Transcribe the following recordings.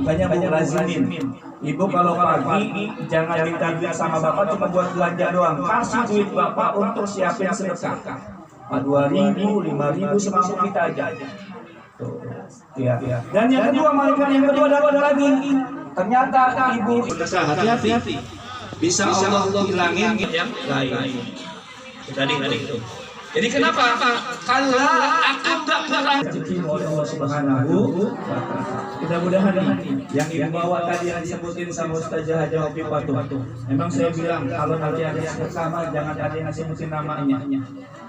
banyak lazimin. Ibu kalau pagi jangan minta duit sama bapak cuma buat belanja doang. Kasih duit bapak untuk siapin sedekah. 2.000, 5.000 semampu kita aja. Tuh. Ya. Dan yang kedua, malaikat yang kedua dapat lagi. Ternyata ibu hati-hati. Bisa Allah hilangin yang lain. Tadi itu. Jadi kenapa? Kalau aku tak pernah rezeki oleh Allah Subhanahu wa Ta'ala. Mudah-mudahan yang ibu bawa tadi yang disebutin sama Ustazah Haja Opi Patuh. Memang saya bilang kalau nanti ada yang bersama jangan ada yang sebutin namanya.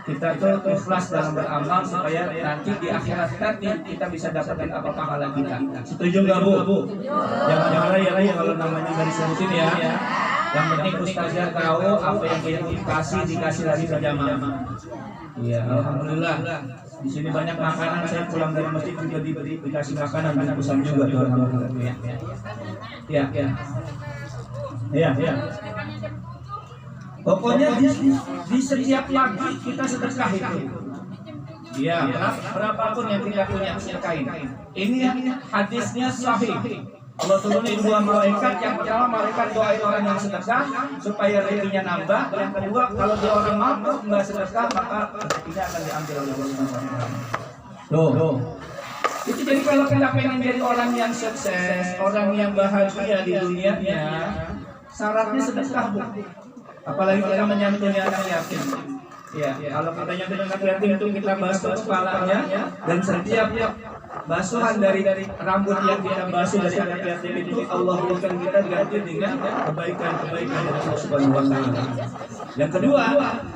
Kita tuh ikhlas dalam beramal supaya nanti di akhirat nanti kita bisa dapatkan apa pahala kita. Setuju nggak Bu? Jangan raya kalau namanya nggak disebutin ya. Yang penting Ustazah tahu apa yang dia dikasih lagi berjamaah. Iya, alhamdulillah. Di sini banyak makanan. Saya pulang dari masjid juga dikasih makanan bungkusan juga tuh, alhamdulillah. Ya. Pokoknya di setiap pagi kita sedekah itu. Iya, berapapun yang kita punya sedekahin. Ini hadisnya sahih. Allah turunin 2 malaikat. Yang pertama malaikat doain orang yang sedekah supaya rezekinya nambah. Yang kedua kalau dia orang mampu nggak sedekah maka rezekinya akan diambil oleh Allah Subhanahu wa Ta'ala. Tuh. Itu jadi kalau kita pengen jadi orang yang sukses, orang yang bahagia di dunianya, syaratnya sedekah Bu. Apalagi kita menyantuni anak yatim. Ya, kalau kita nyantuni anak yatim itu kita basuh kepalanya dan setiap basuhan dari rambut yang kita basuh dari anak yatim itu Allah berikan kita ganti dengan kebaikan-kebaikan dari Allah Subhanahu wa Ta'ala. Yang kedua,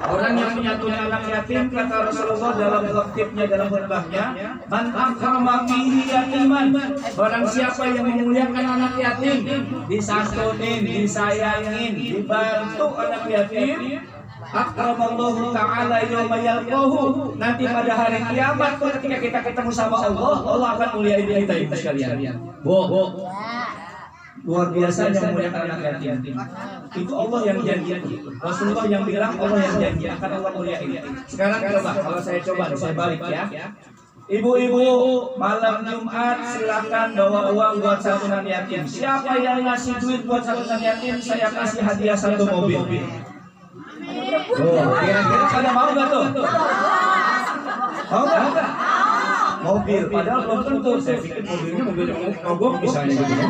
orang yang menyantuni anak yatim kata Rasulullah dalam khutbahnya dalam khutbahnya, man akrama bihi yatiman, barang siapa yang memuliakan anak yatim, disantunin, disayangin, dibantu anak yatim, akramallahu ta'ala yawma yalqahu, nanti pada hari kiamat ketika kita ketemu sama Allah akan muliain kita ibu sekalian. Luar biasa yang muliakan anak yatim. Itu Allah yang janji. Rasulullah yang bilang Allah yang janji akan Allah muliain. Sekarang coba kalau saya balik ya. Ibu-ibu malam Jumat silakan bawa uang buat santunan yatim. Siapa yang ngasih duit buat santunan yatim saya kasih hadiah 1 mobil. Kira-kira pada mau nggak tuh? Mau nggak? Mobil, padahal belum tentu. Saya pikir mobilnya mobil mogok misalnya gitu.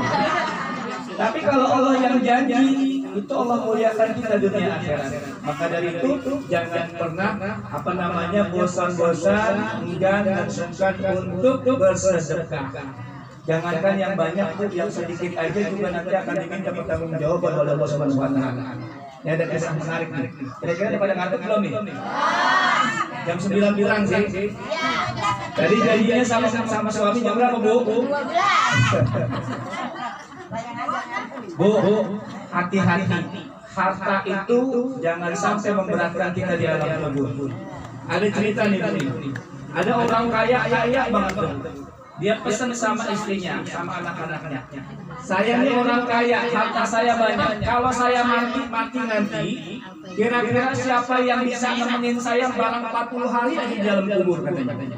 Tapi kalau Allah yang janji, itu Allah muliakan kita dunia akhirat. Maka dari itu jangan pernah bosan-bosan, enggan dan sungkan untuk bersedekah. Jangankan yang banyak, yang sedikit aja juga nanti akan diminta pertanggungjawaban oleh Allah Subhanahu wa Ta'ala. Ini ada kisah menarik nih. Kira-kira pada ngantuk belum nih? Jam 9 bilang sih. Tadi janjinya sama suami jam berapa Bu? 12. Bu, hati-hati. Harta itu jangan sampai memberatkan kita di alam kubur. Ada cerita nih Bu. Ada orang kaya banget. Dia pesan sama istrinya, sama anak-anaknya. Saya ini orang kaya, harta saya banyak. Kalau saya mati nanti, kira-kira siapa yang bisa nemenin saya barang 40 hari aja di dalam kubur katanya.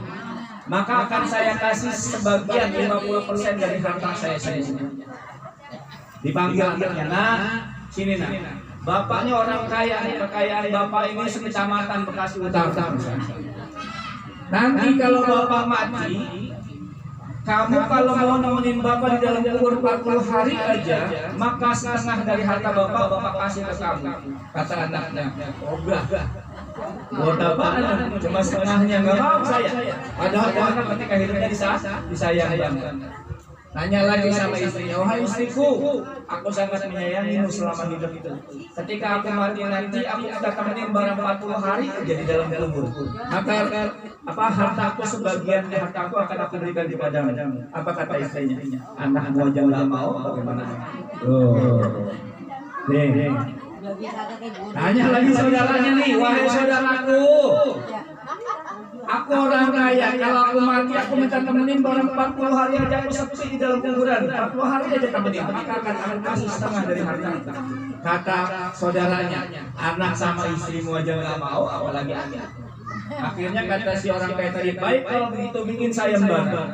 Maka akan saya kasih sebagian 50% dari harta saya semuanya. Dipanggil anaknya, nah, sini nak. Bapaknya orang kaya, kekayaan bapak ini sekecamatan Bekasi Utara. Nanti kalau bapak mati, kamu kalau mau nemenin bapak di dalam kubur 40 hari aja, maka setengah dari harta bapak kasih ke kamu. Kata anaknya, obah. Buat apaan? Cuma setengahnya nggak mau saya. Padahal anak ketika hidupnya disayangkan. Nanya lagi sama istrinya, wahai istriku, aku sangat menyayangimu selama hidup itu. Ketika aku mati nanti, aku sudah temenin barang 40 hari aja di dalam kubur. Maka hartaku sebagian hartaku akan aku berikan kepadamu. Apa kata istrinya? Anakmu aja nggak mau, bagaimana? Tanya lagi saudaranya nih, wahai saudaraku. Aku orang kaya, kalau aku mati aku minta temenin barang 40 hari aja aku sepi di dalam kuburan. 40 hari aja temenin, maka akan kasih setengah dari harta. Kata saudaranya, anak sama istrimu aja nggak mau, apalagi anak. Akhirnya kata si orang kaya tadi, baik kalau begitu bikin saya membantu.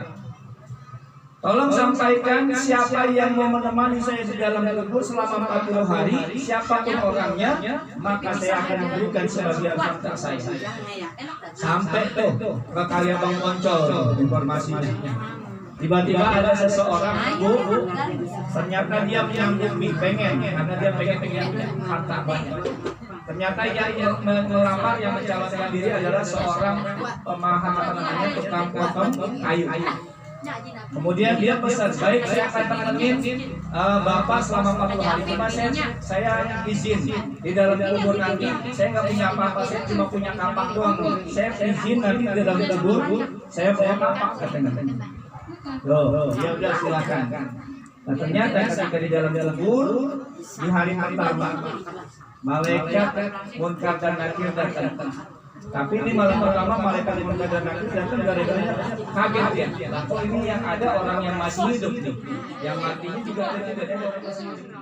Tolong sampaikan siapa yang mau menemani saya di dalam kubur selama 40 hari, siapapun orangnya, maka saya akan memberikan sebagian harta saya. Sampai tuh ke karya Bang Poncol informasinya. Tiba-tiba ada seseorang bu, ternyata dia menyanggupi pengen, karena dia pengen harta banyak. Ternyata yang melamar, yang mencalonkan diri adalah seorang tukang potong kayu. Kemudian dia pesan, baik saya akan temenin Bapak selama 40 hari. Cuma saya izin di dalam kubur nanti, saya nggak punya apa-apa, saya cuma punya kapak doang. Saya izin nanti di dalam kubur, saya bawa kapak katanya. Loh, ya udah silakan. Nah, ternyata ketika di dalam kubur di hari pertama, malaikat Munkar dan Nakir datang. Tapi ini malam pertama malaikat Munkar dan Nakir datang gara-gara kaget ya. Kok ini yang ada orang yang masih hidup nih, yang matinya juga ada orang masih hidup.